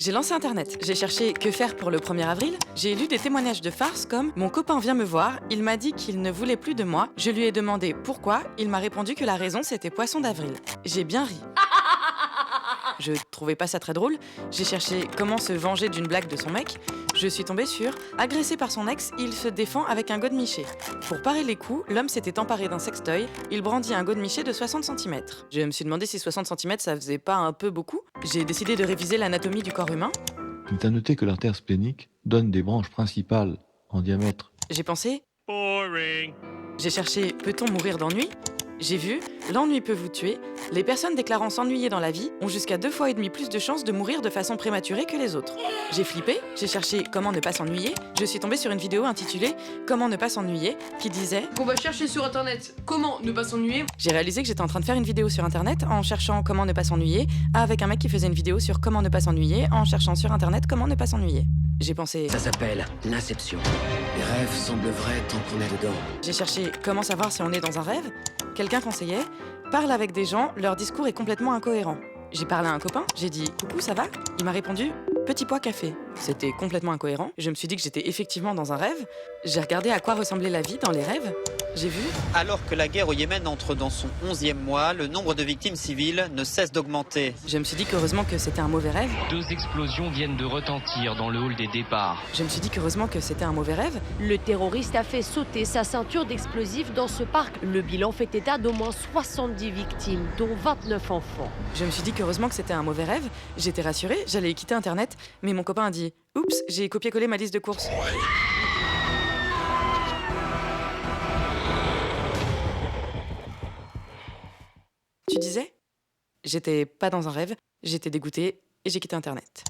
J'ai lancé Internet. J'ai cherché que faire pour le 1er avril. J'ai lu des témoignages de farce comme « Mon copain vient me voir, il m'a dit qu'il ne voulait plus de moi. Je lui ai demandé pourquoi. Il m'a répondu que la raison c'était poisson d'avril. » J'ai bien ri. Je trouvais pas ça très drôle. J'ai cherché comment se venger d'une blague de son mec. Je suis tombée sur « Agressé par son ex, il se défend avec un godemiché. » Pour parer les coups, l'homme s'était emparé d'un sextoy. Il brandit un godemiché de 60 cm. Je me suis demandé si 60 cm ça faisait pas un peu beaucoup. J'ai décidé de réviser l'anatomie du corps humain. Il est à noter que l'artère splénique donne des branches principales en diamètre. J'ai pensé Boring. J'ai cherché « Peut-on mourir d'ennui ?» J'ai vu « L'ennui peut vous tuer. Les personnes déclarant s'ennuyer dans la vie ont jusqu'à 2,5 fois plus de chances de mourir de façon prématurée que les autres. » J'ai flippé, j'ai cherché « Comment ne pas s'ennuyer ?» Je suis tombée sur une vidéo intitulée « Comment ne pas s'ennuyer ?» qui disait Qu'on va chercher sur internet comment ne pas s'ennuyer. J'ai réalisé que j'étais en train de faire une vidéo sur internet en cherchant comment ne pas s'ennuyer, avec un mec qui faisait une vidéo sur comment ne pas s'ennuyer en cherchant sur internet comment ne pas s'ennuyer. J'ai pensé, Ça s'appelle l'inception. Les rêves semblent vrais tant qu'on est dedans. j'ai cherché comment savoir si on est dans un rêve. Quelqu'un conseillait, parle avec des gens, leur discours est complètement incohérent. J'ai parlé à un copain, j'ai dit coucou, ça va? Il m'a répondu petit pois café. C'était complètement incohérent. Je me suis dit que j'étais effectivement dans un rêve. J'ai regardé à quoi ressemblait la vie dans les rêves. J'ai vu Alors que la guerre au Yémen entre dans son 11e mois, le nombre de victimes civiles ne cesse d'augmenter. Je me suis dit qu'heureusement que c'était un mauvais rêve. 2 explosions viennent de retentir dans le hall des départs. Je me suis dit qu'heureusement que c'était un mauvais rêve. Le terroriste a fait sauter sa ceinture d'explosifs dans ce parc. Le bilan fait état d'au moins 70 victimes, dont 29 enfants. Je me suis dit qu'heureusement que c'était un mauvais rêve. J'étais rassurée, j'allais quitter internet, mais mon copain a dit oups, j'ai copié-collé ma liste de courses. Tu disais? J'étais pas dans un rêve, j'étais dégoûtée et j'ai quitté internet.